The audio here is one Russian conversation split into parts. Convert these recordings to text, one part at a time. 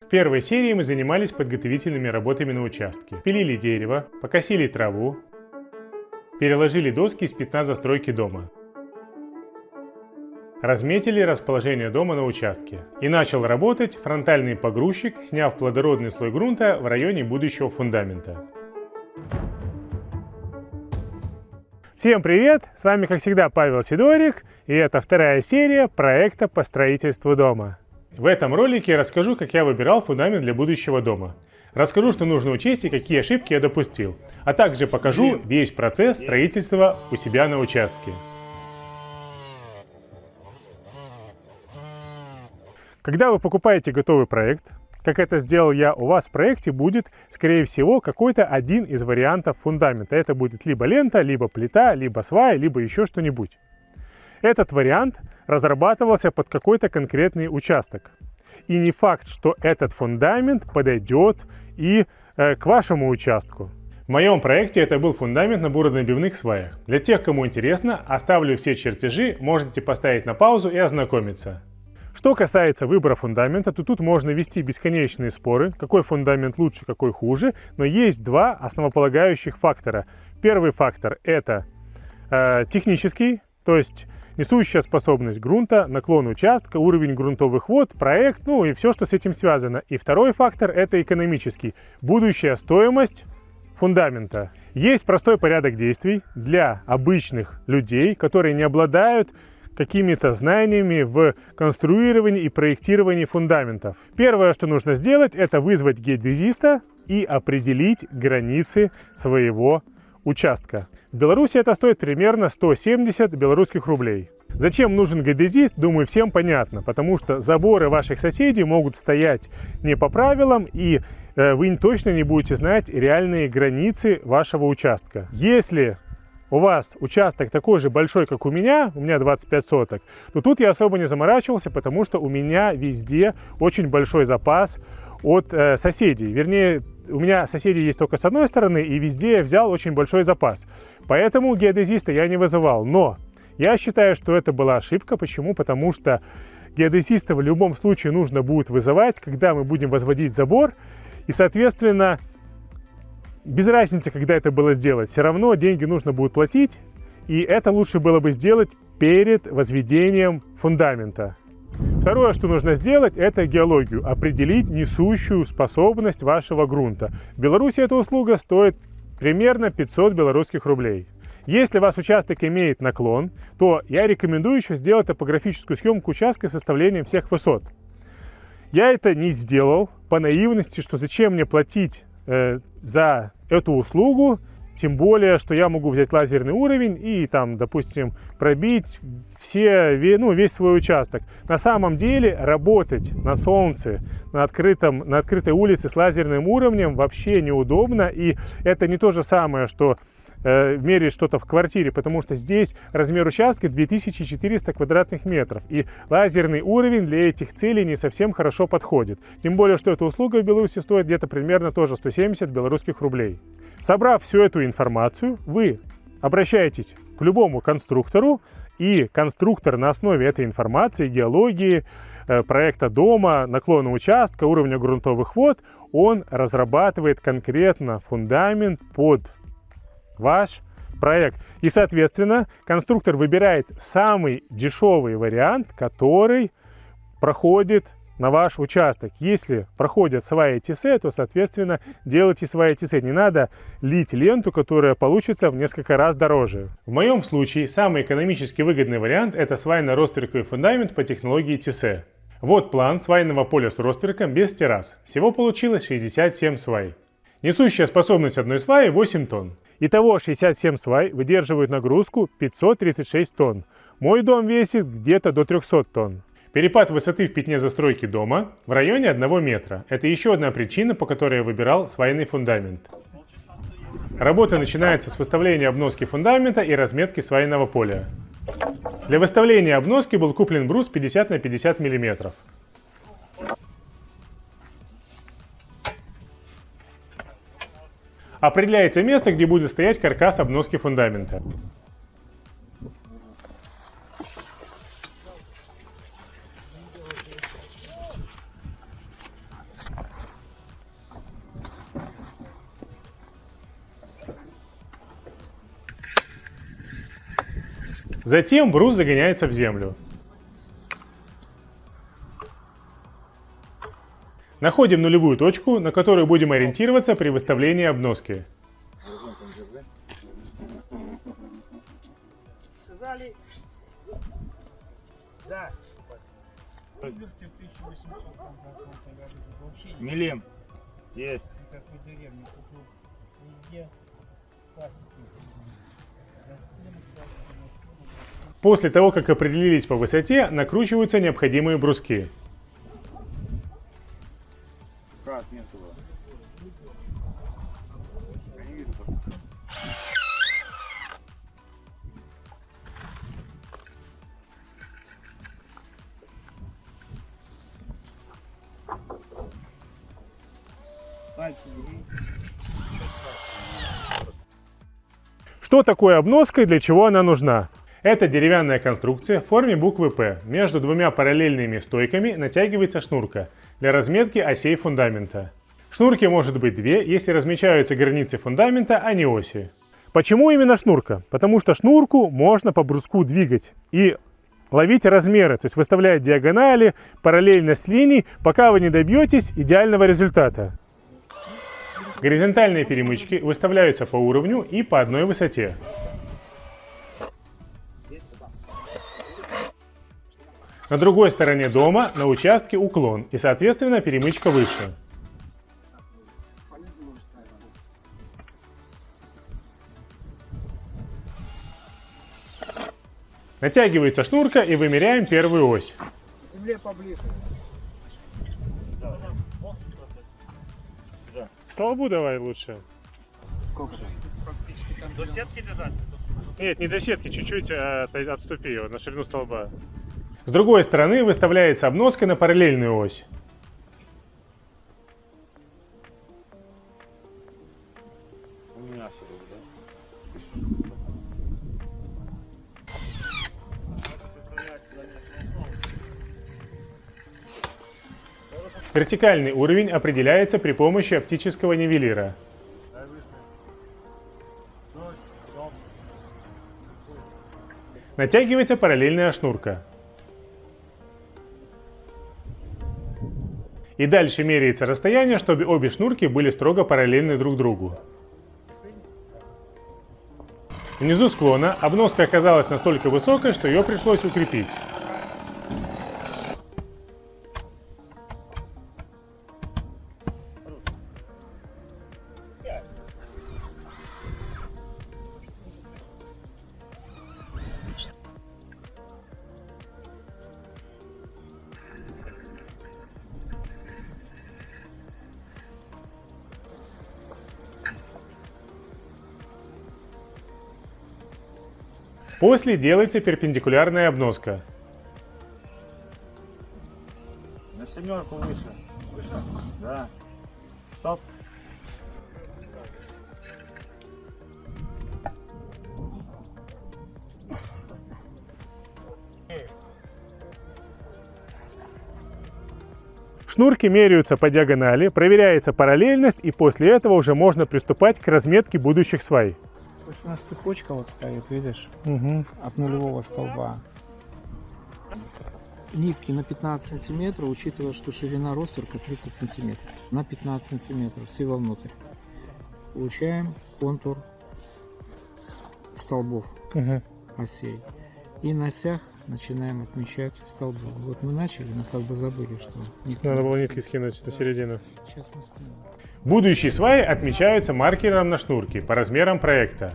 В первой серии мы занимались подготовительными работами на участке. Пилили дерево, покосили траву, переложили доски из пятна застройки дома. Разметили расположение дома на участке. И начал работать фронтальный погрузчик, сняв плодородный слой грунта в районе будущего фундамента. Всем привет! С вами, как всегда, Павел Сидорик, и это вторая серия проекта по строительству дома. В этом ролике я расскажу, как я выбирал фундамент для будущего дома. Расскажу, что нужно учесть и какие ошибки я допустил. А также покажу весь процесс строительства у себя на участке. Когда вы покупаете готовый проект, как это сделал я, у вас в проекте будет, скорее всего, какой-то один из вариантов фундамента. Это будет либо лента, либо плита, либо свай, либо еще что-нибудь. Этот вариант разрабатывался под какой-то конкретный участок. И не факт, что этот фундамент подойдет и к вашему участку. В моем проекте это был фундамент на буронабивных сваях. Для тех, кому интересно, оставлю все чертежи, можете поставить на паузу и ознакомиться. Что касается выбора фундамента, то тут можно вести бесконечные споры, какой фундамент лучше, какой хуже, но есть два основополагающих фактора. Первый фактор – это технический, то есть несущая способность грунта, наклон участка, уровень грунтовых вод, проект, ну и все, что с этим связано. И второй фактор – это экономический, будущая стоимость фундамента. Есть простой порядок действий для обычных людей, которые не обладают какими-то знаниями в конструировании и проектировании фундаментов. Первое, что нужно сделать, это вызвать геодезиста и определить границы своего участка. В Беларуси это стоит примерно 170 белорусских рублей. Зачем нужен геодезист, думаю, всем понятно, потому что заборы ваших соседей могут стоять не по правилам, и вы точно не будете знать реальные границы вашего участка. Если у вас участок такой же большой, как у меня 25 соток, то тут я особо не заморачивался, потому что у меня везде очень большой запас от соседей. Вернее, у меня соседи есть только с одной стороны, и везде я взял очень большой запас. Поэтому геодезиста я не вызывал. Но я считаю, что это была ошибка. Почему? Потому что геодезиста в любом случае нужно будет вызывать, когда мы будем возводить забор. И, соответственно, без разницы, когда это было сделать, все равно деньги нужно будет платить, и это лучше было бы сделать перед возведением фундамента. Второе, что нужно сделать, это геологию, определить несущую способность вашего грунта. В Беларуси эта услуга стоит примерно 500 белорусских рублей. Если у вас участок имеет наклон, то я рекомендую еще сделать топографическую съемку участка с составлением всех высот. Я это не сделал по наивности, что зачем мне платить за эту услугу, тем более, что я могу взять лазерный уровень и там, допустим, пробить весь свой участок. На самом деле работать на солнце, на открытой улице с лазерным уровнем вообще неудобно, и это не то же самое, что мерить что-то в квартире, потому что здесь размер участка 2400 квадратных метров, и лазерный уровень для этих целей не совсем хорошо подходит. Тем более, что эта услуга в Беларуси стоит где-то примерно тоже 170 белорусских рублей. Собрав всю эту информацию, вы обращаетесь к любому конструктору, и конструктор на основе этой информации, геологии, проекта дома, наклона участка, уровня грунтовых вод, он разрабатывает конкретно фундамент под ваш проект. И, соответственно, конструктор выбирает самый дешевый вариант, который проходит на ваш участок. Если проходят сваи ТС, то, соответственно, делайте сваи ТС. Не надо лить ленту, которая получится в несколько раз дороже. В моем случае самый экономически выгодный вариант – это свайно-ростверковый фундамент по технологии ТС. Вот план свайного поля с ростверком без террас. Всего получилось 67 свай. Несущая способность одной сваи 8 тонн. Итого 67 свай выдерживают нагрузку 536 тонн. Мой дом весит где-то до 300 тонн. Перепад высоты в пятне застройки дома в районе 1 метра. Это еще одна причина, по которой я выбирал свайный фундамент. Работа начинается с выставления обноски фундамента и разметки свайного поля. Для выставления обноски был куплен брус 50 на 50 мм. Определяется место, где будет стоять каркас обноски фундамента. Затем брус загоняется в землю. Находим нулевую точку, на которую будем ориентироваться при выставлении обноски. Милим. Есть. После того, как определились по высоте, накручиваются необходимые бруски. Что такое обноска и для чего она нужна? Это деревянная конструкция в форме буквы «П». Между двумя параллельными стойками натягивается шнурка для разметки осей фундамента. Шнурки может быть две, если размечаются границы фундамента, а не оси. Почему именно шнурка? Потому что шнурку можно по бруску двигать и ловить размеры, то есть выставлять диагонали, параллельность линий, пока вы не добьетесь идеального результата. Горизонтальные перемычки выставляются по уровню и по одной высоте. На другой стороне дома на участке уклон и, соответственно, перемычка выше. Натягивается шнурка и вымеряем первую ось. Земле поближе. Столбу давай лучше. До сетки держать? Нет, не до сетки, чуть-чуть отступи его на ширину столба. С другой стороны выставляется обноска на параллельную ось. Вертикальный уровень определяется при помощи оптического нивелира. Натягивается параллельная шнурка. И дальше меряется расстояние, чтобы обе шнурки были строго параллельны друг другу. Внизу склона обноска оказалась настолько высокой, что ее пришлось укрепить. После делается перпендикулярная обноска. На семерку выше. Выше? Да. Стоп. Шнурки меряются по диагонали, проверяется параллельность, и после этого уже можно приступать к разметке будущих свай. У нас цепочка вот стоит, видишь, от нулевого столба. Нитки на 15 сантиметров, учитывая, что ширина росторка 30 сантиметров. На 15 сантиметров, все вовнутрь. Получаем контур столбов, осей. И на осях начинаем отмечать столбы. Вот мы начали, но как бы забыли, что... Надо было нитки скинуть на середину. Сейчас мы скинем. Будущие сваи отмечаются маркером на шнурке по размерам проекта.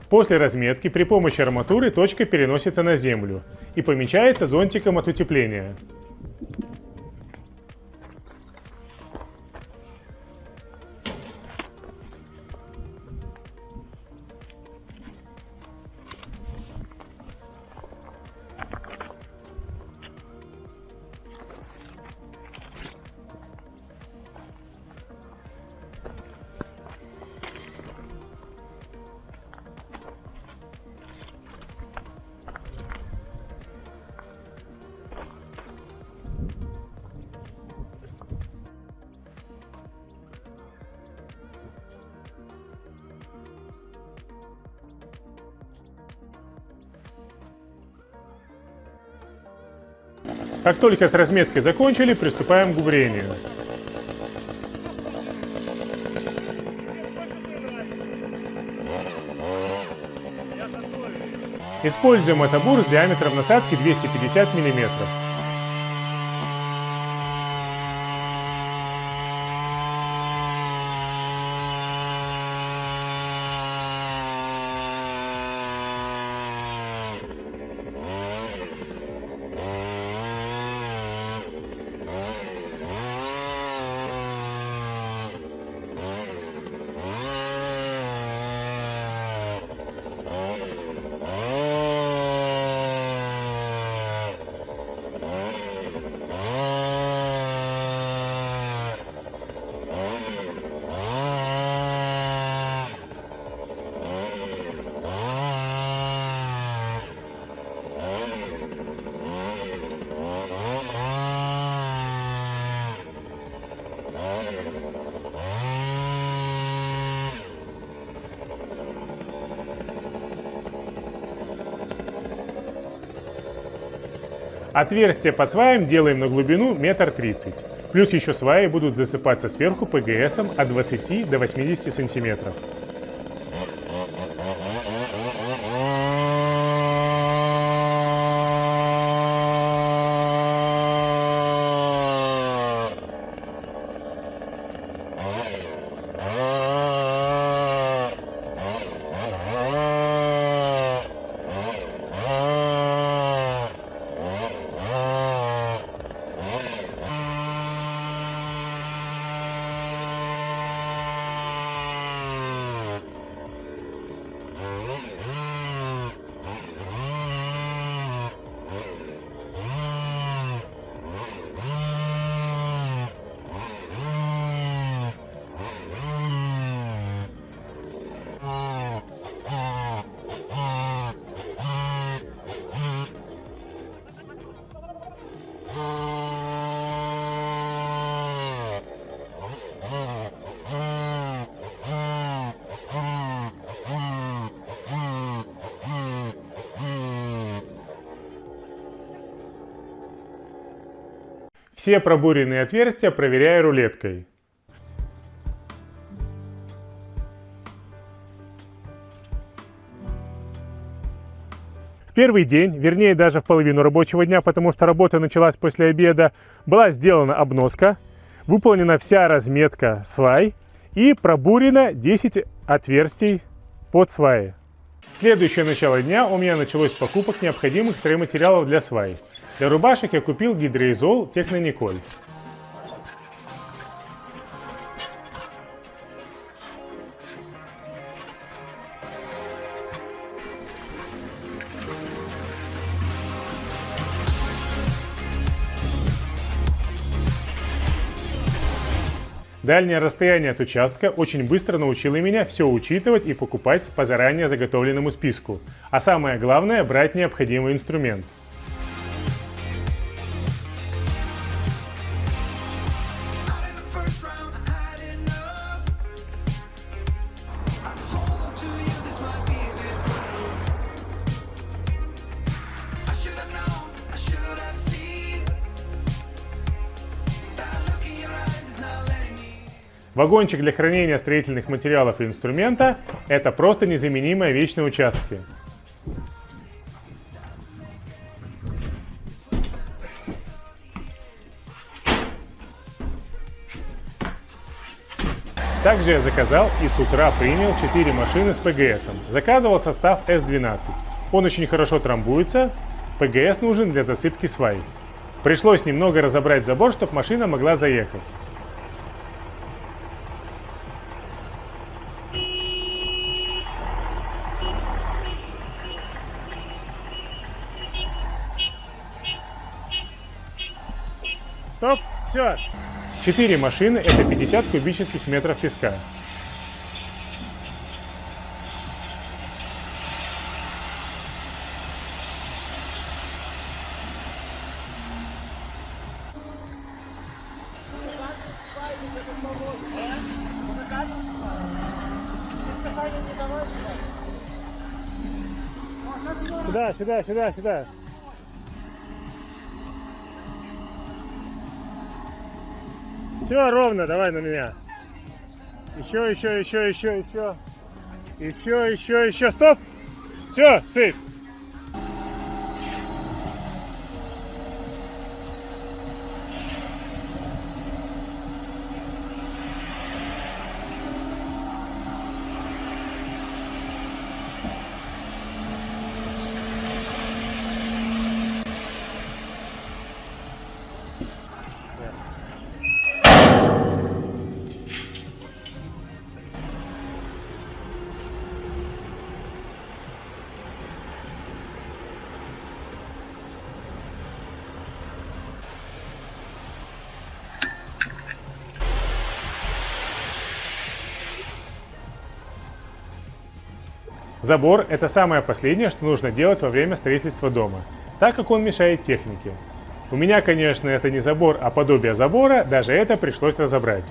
После разметки при помощи арматуры точка переносится на землю и помечается зонтиком от утепления. Как только с разметкой закончили, приступаем к губрению. Используем мотобур с диаметром насадки 250 мм. Отверстие под сваем делаем на глубину 1,30 м. Плюс еще сваи будут засыпаться сверху ПГСом от 20 до 80 сантиметров. Все пробуренные отверстия проверяю рулеткой. В первый день, вернее даже в половину рабочего дня, потому что работа началась после обеда, была сделана обноска, выполнена вся разметка свай и пробурено 10 отверстий под сваи. Следующее начало дня у меня началось с покупок необходимых стройматериалов для свай. Для рубашек я купил гидроизол Технониколь. Дальнее расстояние от участка очень быстро научило меня все учитывать и покупать по заранее заготовленному списку. А самое главное – брать необходимый инструмент. Вагончик для хранения строительных материалов и инструмента – это просто незаменимая вещь на участке. Также я заказал и с утра принял 4 машины с ПГСом. Заказывал состав S12. Он очень хорошо трамбуется, ПГС нужен для засыпки свай. Пришлось немного разобрать забор, чтобы машина могла заехать. Стоп, все. 4 машины — это 50 кубических метров песка. Сюда. Все, ровно, давай на меня. Еще. Стоп! Все, сыпь. Забор – это самое последнее, что нужно делать во время строительства дома, так как он мешает технике. У меня, конечно, это не забор, а подобие забора, даже это пришлось разобрать.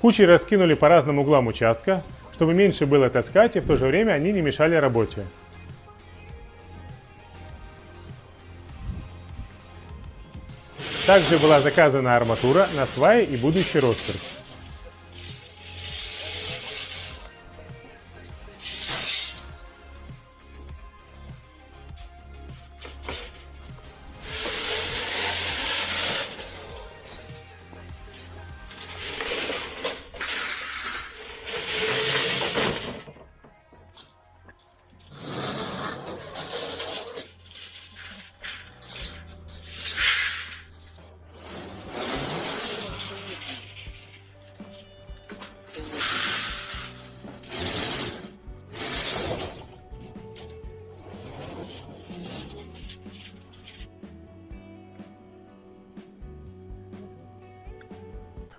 Кучи раскинули по разным углам участка, чтобы меньше было таскать и в то же время они не мешали работе. Также была заказана арматура на сваи и будущий ростер.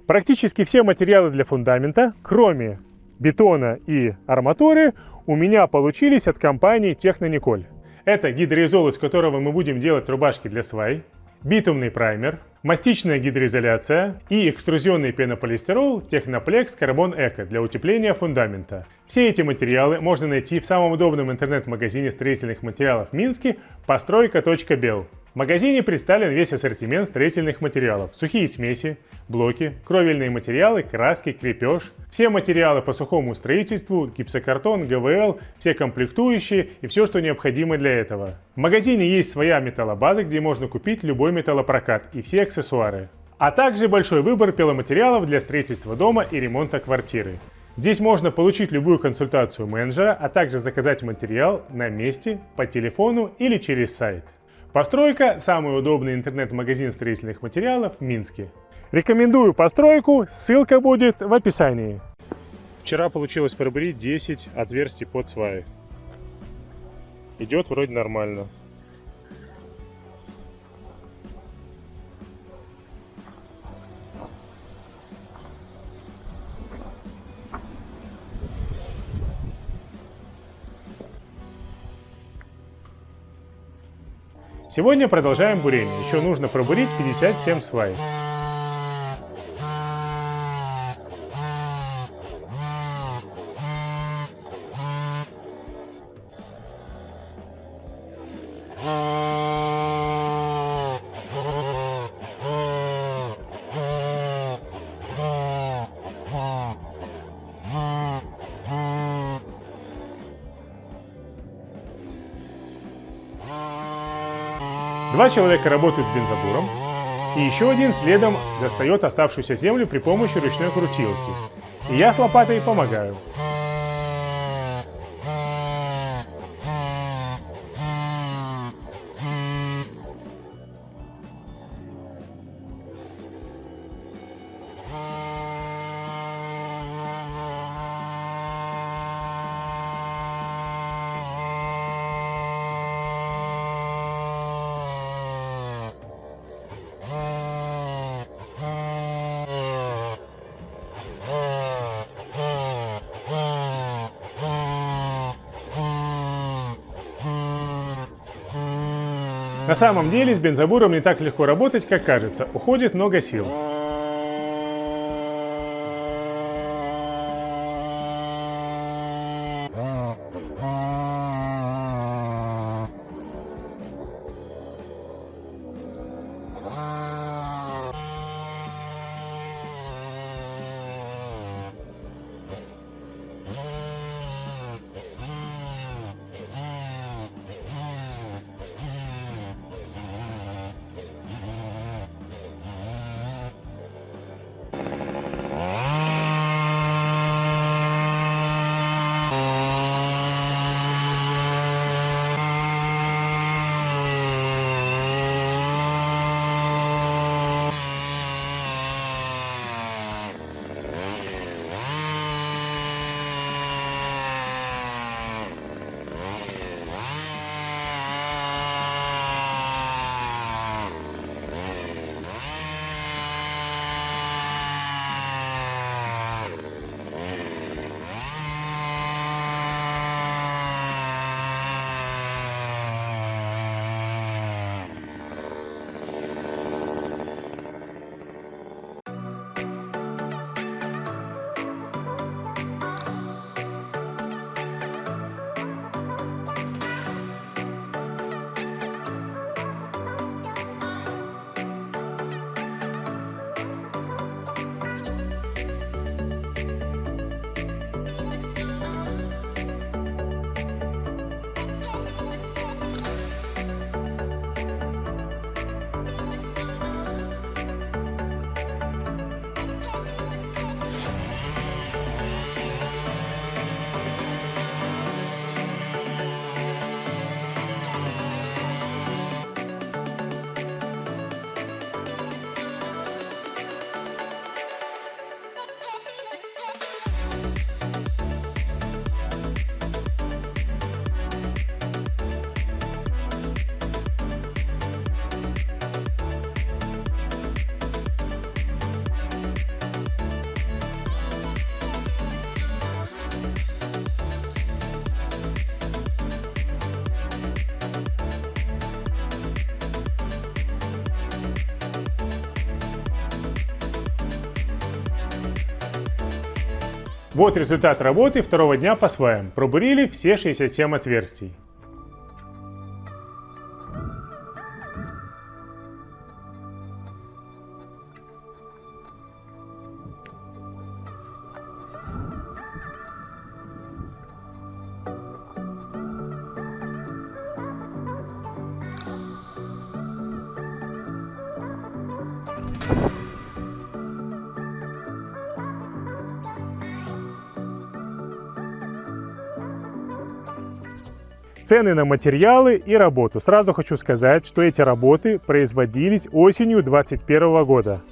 Практически все материалы для фундамента, кроме бетона и арматуры, у меня получились от компании Технониколь. Это гидроизол, из которого мы будем делать рубашки для свай, битумный праймер, мастичная гидроизоляция и экструзионный пенополистирол Техноплекс Карбон Эко для утепления фундамента. Все эти материалы можно найти в самом удобном интернет-магазине строительных материалов в Минске постройка.бел. В магазине представлен весь ассортимент строительных материалов: сухие смеси, блоки, кровельные материалы, краски, крепеж, все материалы по сухому строительству, гипсокартон, ГВЛ, все комплектующие и все, что необходимо для этого. В магазине есть своя металлобаза, где можно купить любой металлопрокат и все аксессуары, а также большой выбор пиломатериалов для строительства дома и ремонта квартиры. Здесь можно получить любую консультацию менеджера, а также заказать материал на месте, по телефону или через сайт. Постройка – самый удобный интернет-магазин строительных материалов в Минске. Рекомендую постройку, ссылка будет в описании. Вчера получилось пробурить 10 отверстий под сваи. Идет вроде нормально. Сегодня продолжаем бурение. Еще нужно пробурить 57 свай. 2 человека работают с бензобуром, и еще один следом достает оставшуюся землю при помощи ручной крутилки. И я с лопатой помогаю. На самом деле с бензобуром не так легко работать, как кажется, уходит много сил. Вот результат работы второго дня по сваям. Пробурили все 67 отверстий. Цены на материалы и работу. Сразу хочу сказать, что эти работы производились осенью 2021 года.